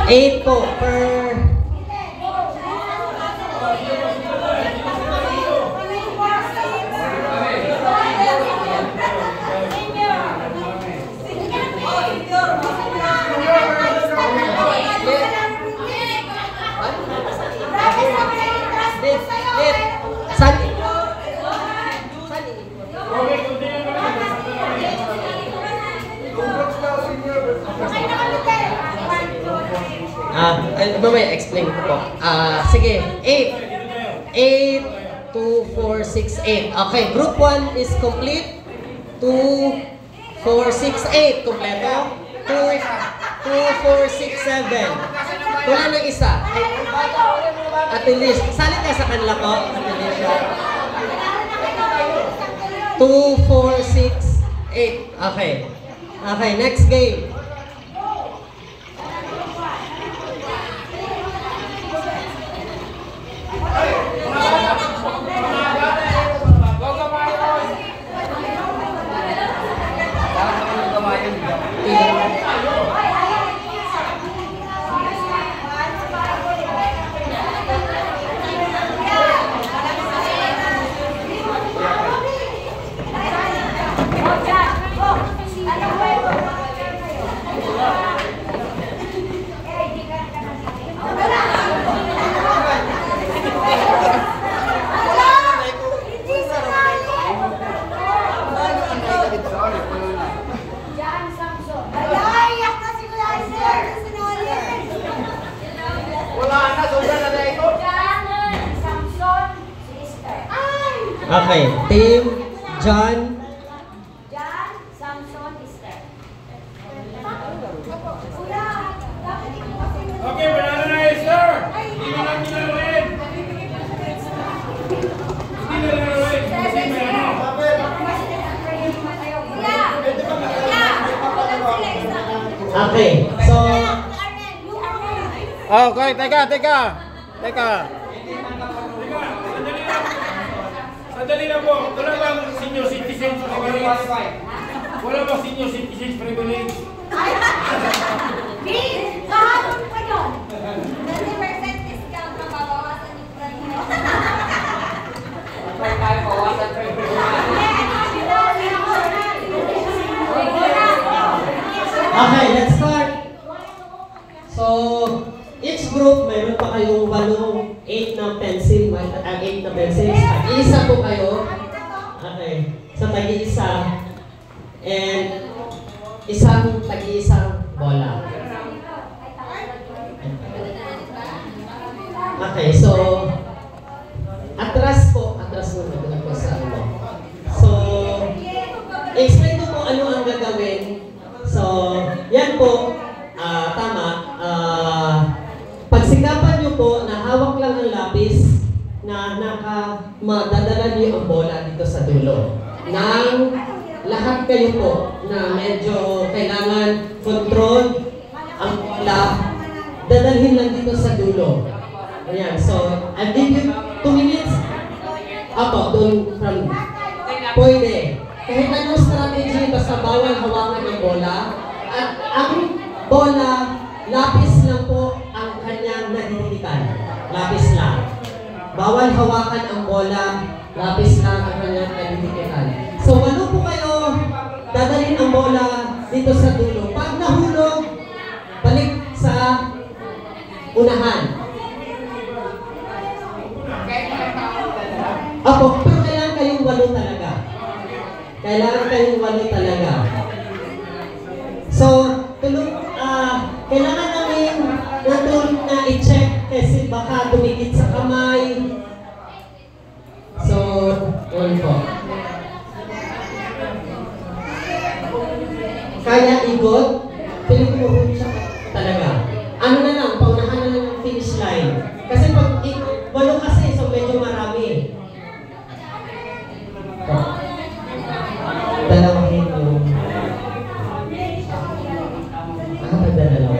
8 po per... Mamaya explain ko po. Sige, 8. 8, 2, 4, 6, 8. Okay, group 1 is complete. 2, 4, 6, 8. Kompleto. 2, 4, 6, 7. Wala nang isa. Ate Liz, salit ka sa kanila po. Ate Liz. 2, 4, 6, 8. Okay. Okay, next game. Okay, team John. John, Samson, Esther. Okay, banana na Esther. Hindi na lang kinalain. Hindi na lang kasi may ano. Okay, so... Okay, teka. Sandali lang po. Wala bang senior citizen privilege? Wala bang senior citizen privilege? Kahapon pa yun. 20% discount na babawasan yung price mo. Okay, let's start. So, each group, mayroon pa kayong 8 na pencil, 8 na pencils. Tag-iisa po kayo. Okay. So, tag-iisa. And isang tag-iisang bola. Okay, so atras po. Atras mo na po sa ano. So, explain ko po ano ang gagawin. So, yan po. Tama. Pagsikapan nyo po na hawak lang ang lapis na madadala niyo ang bola dito sa dulo. Nang lahat kayo po na medyo kailangan control ang bola, dadalhin lang dito sa dulo. Ayan, so I'll give you 2 minutes. Apo, doon from pwede. Kahit anong strategy, basta bawal hawakan ng bola. At ang bola, lapis lang po ang kanyang nadidilikan. Lapis lang. Bawal hawakan ang bola, lapis lang ang kanyang nadidilikan. So, 8 po kayo, dadalhin ang bola dito sa dulo. Pag nahulog, balik sa unahan. Apo, pero kailangan kayong 8 talaga. Kailangan kayong 8 talaga. So, kailangan namin na i-check kasi baka dumikit sa kamay. So, yun po. Kaya igot, piling mo siya talaga. Ano na lang, paunahan na lang ang finish line. Kasi pag 8 kasi, so medyo marami. Dalawahin yung... Dalawa.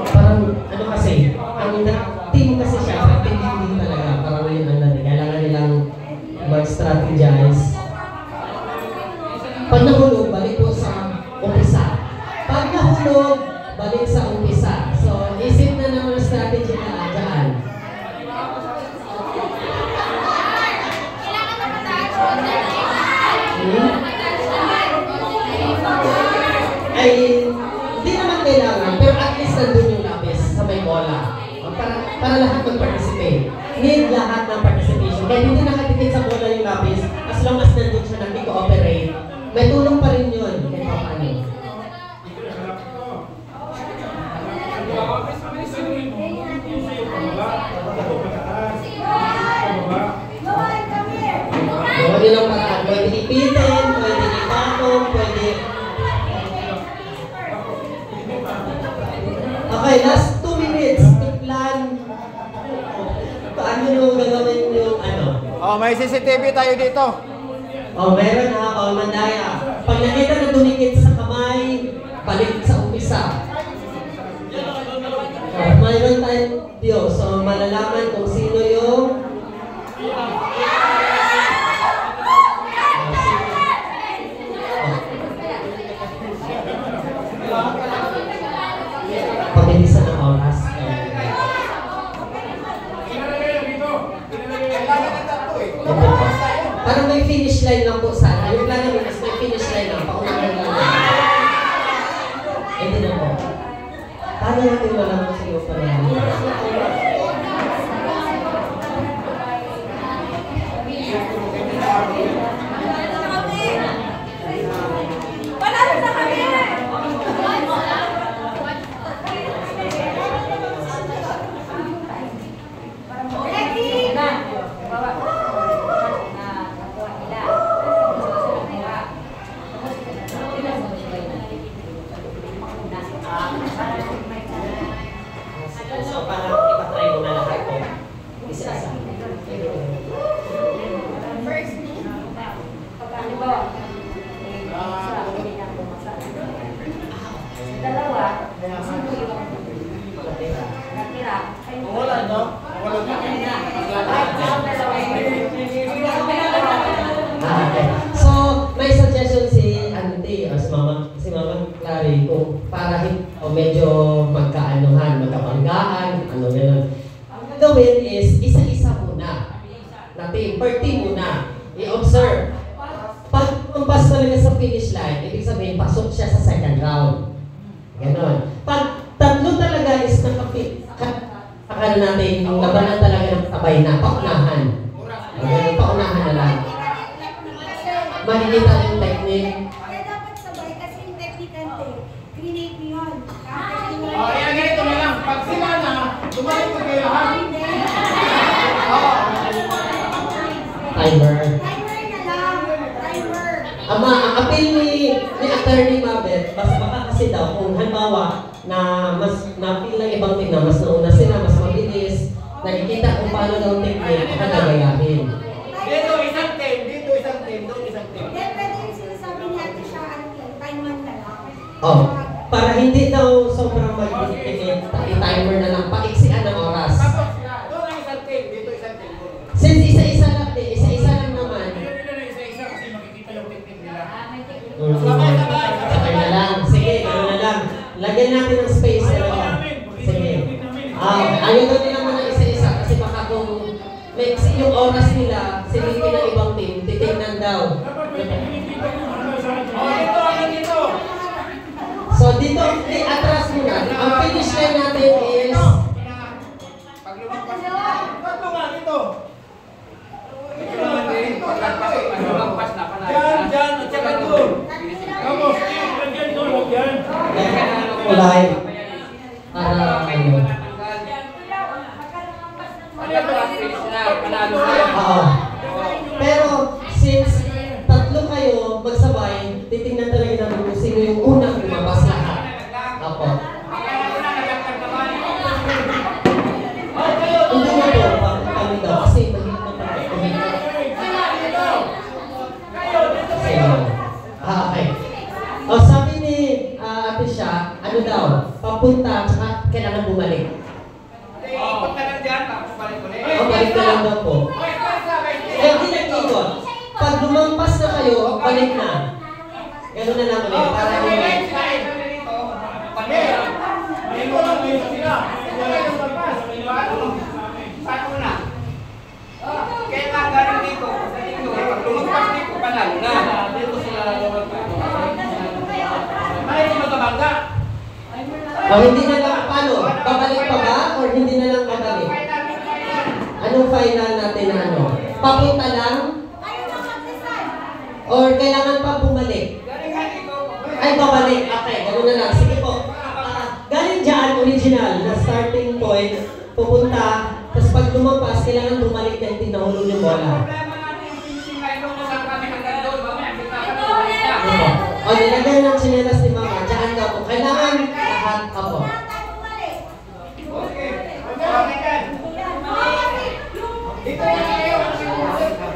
Parang, ano kasi, ang team kasi siya, team talaga, parang yun ang natin. Kailangan nilang mag-strategize. Pag nahulog, balik po sa umpisa. Pag nahulog, balik sa umpisa. So, isip na naman ang strategy na dyan. Ay, hindi naman kailangan, pero at least nandun yung lapis sa may bola. Para lahat mag-participate. Need lahat ng participation. Kaya hindi nakadikit sa bola yung lapis, as long as nandun siya nag-cooperate, may tulong pa rin yun. Kaya paano? Pwede lang paraan. Pwede ipitin, pwede ipatong, pwede... Okay, last 2 minutes to plan. Paano nyo gagawin yung ano? Oh, may CCTV tayo dito. Oh, meron ha. Oh, mandaya. Pag nakita na dumikit sa kamay, balik sa umpisa. Oh, mayroon tayong Diyos. So, malalaman kung sino yung... Pabilisan ng oras. Parang may finish line lang po sana. Yung plan namin is may finish line lang. Paunahan lang. Hindi na po. Paano natin malaman sa iyo pala? So, parang ipatry mo na lahat po. Isa-isa. First me. Pagkano ba? Dalawa. Sino yung natira? Wala, no? Wala na. Okay. So, may suggestion si Auntie o si Mama Clary kung para medyo magkaanuhan, magkabanggaan, ano gano'n. Ang gawin is isa-isa muna. Natin, per team muna. I-observe. Pag umpas talaga sa finish line, ibig sabihin, pasok siya sa second round. Ganon. Pag tatlo talaga is nakapit, akala natin yung labanan talaga ng tabay na, paunahan. Ganun, paunahan na lang. Makikita yung technique. Kaya dapat sabay kasi yung technique grenade mo yun. Oh, yan, ganito na lang. Pag sila na, bumalik ko kayo lahat. Timer. Timer na lang. Timer. Ang appeal ni Attorney Mabet, baka kasi daw, kung halimbawa na mas na-feel ng ibang team na mas nauna sila, mas mabilis, nakikita kung paano daw technique, nakagayahin. Dito isang team, dito isang team, doon isang team. Then pwede yung sinasabi niya ito siya, timer na lang. Oh, para hindi daw sobrang mag-dictate, i-timer na lang, paiksian ng oras. Tapos, doon ang isang team, dito isang team. Since isa-isa lang din, isa-isa lang naman. Ayaw nila na isa-isa kasi makikita yung technique nila. Sabay na lang. Sige, gano'n na lang. Lagyan natin ng space. Sige. Ayaw daw nila muna isa-isa kasi baka kung yung oras nila, silipin ng ibang team, titignan daw. Dapat may pinipita yung ano sa Oh, dito, hanggang dito. So dito, atras muna. Ang finish line natin is... Pag lumagpas, tatlo nga dito. Ito naman din, lumagpas na pala. Diyan, at saka doon. Tapos, lagyan doon, lagyan. Kulay. Para ano. Oo. Pero since tatlo kayo magsabay, titingnan talaga namin kung sino yung unang lumabas lahat. Apo. Hindi na po, kami daw. Kasi mahirap na pagkakamit. Okay. O sabi ni Ate Sha, ano daw, papunta, tsaka kailangan bumalik. Ikot na lang dyan, tapos balik ulit. O, balik na lang daw po. Eh, hindi nag-ikot. Pag lumampas na kayo, balik na. Ganun na lang ulit. Para Pag hindi na lang, paano? Babalik pa ba? Or hindi na lang babalik? Anong final natin na ano? Papunta lang? Or kailangan pa bumalik? Ay, babalik. Okay, gano'n na lang. Sige po. Galing dyan, original, na starting point, pupunta, tapos pag lumampas, kailangan bumalik na hindi nahulog yung bola. O, nilagay ng chinelas ni Mama, dyan daw po. Kailangan lahat ako.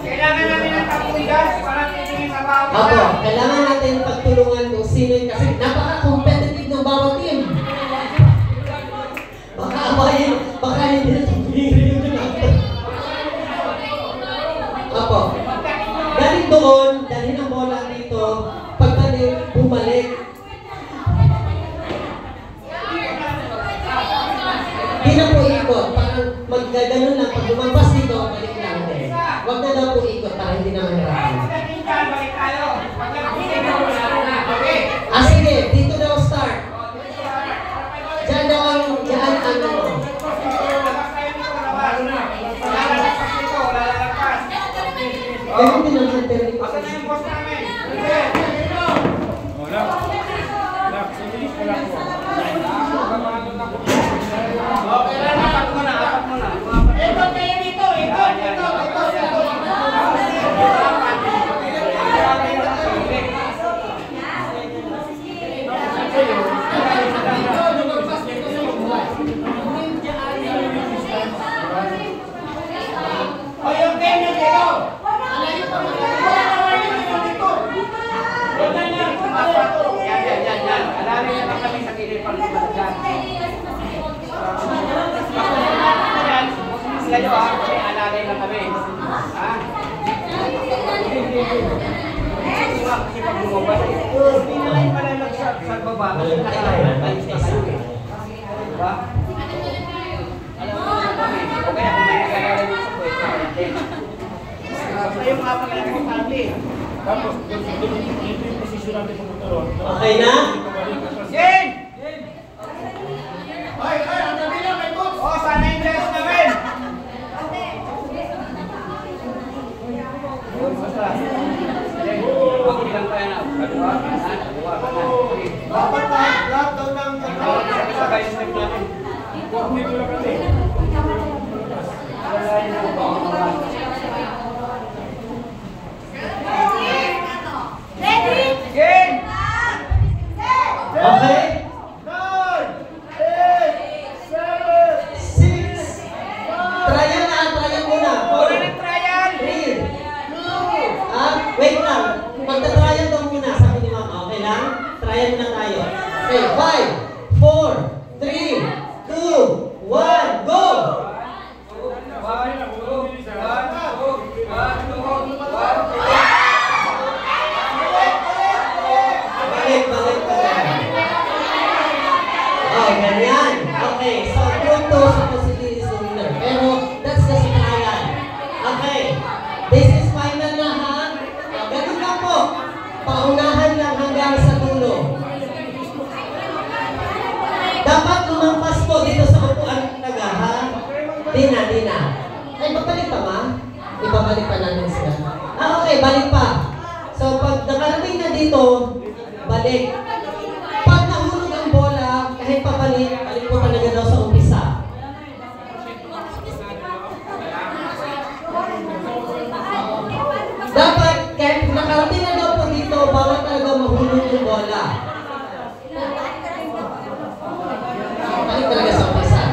Kailangan namin ng tapuligas para titingin sa bawat Ako, kailangan natin pagtulungan kung sino yung kasi napaka-competitive ng bawat team. Baka abayin, baka hindi na tumingin yung natin. Ako, galing doon, dalhin ang bola dito, pagbalik, bumalik. Di na po ikot, parang maggaganon lang, pag lumampas dito, balik lang din. Huwag na daw po ikot para hindi na mahirapan. Sige, dito daw start. Diyan daw ang, diyan ano. Ganun din ang hunter ni Asan na yung boss namin? Wala. Wala. Sige, wala po. Okay lang, apat mo na. Ito, kayo dito. O, yung ganyan dito. Yan. Alalay na lang kami sa kilid pag dyan. Sila nyo kasi alalay na kami. Ha? Kasi pag lumabas hindi na kayo malalag sa baba. Kasi nakalalis na kayo eh. Diba? Alam mo na kami. O kaya kung may nag-alalay mo sa pwede. Kayo mga pag-alalay. Tapos, doon yung posisyon natin pumunta ron. Okay na? Jen! Ay, ang gabi na, may coach! O, sana yung dress namin! Basta. Jen, magbilang tayo na. Kaliwa, dapat na, lahat daw ng... Sabay yung step natin. Hindi ko lang kasi. Ready? Jen! Okay? 6. Trial muna. Wala ng trial! 3. Wait lang. Magta-trial daw muna, sabi ni Mama. Okay lang? Trial muna tayo. Okay, 5, 4, 3, 2, 1, go! Balik. Oh, ganyan. Okay, so punto supposedly is the winner. Pero that's just trial. Okay, this is final na ha. Ganun lang po. Paunahan lang hanggang sa dulo. Dapat lumampas po dito sa upuan talaga ha. Di na. Ay, babalik pa ma? Ibabalik pa natin sila. Okay, balik pa. So, pag nakarating na dito, balik. Pag nahulog ang bola, kahit pabalik, balik po talaga daw sa umpisa. Dapat, kahit nakarating na daw po dito, bawat talaga mahulog yung bola. Balik talaga sa umpisa.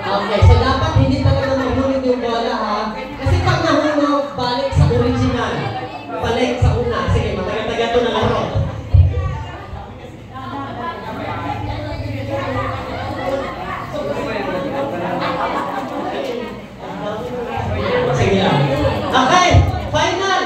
Okay, so dapat hindi talaga mahulog yung bola ha. Kasi pag nahulog, balik sa original. Balik sa una. Sige, matagal-tagal ito na laro. Sige lang. Okay, final.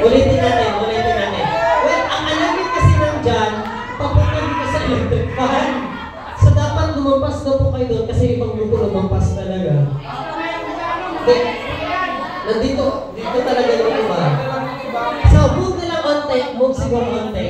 Ulitin natin. Well, ang alam niyo kasi nandyan, papunta dito sa electric fan. So dapat lumampas na po kayo doon kasi ibang grupo lumampas talaga. Nandito talaga yung iba. So move na lang onte, move siguro onte.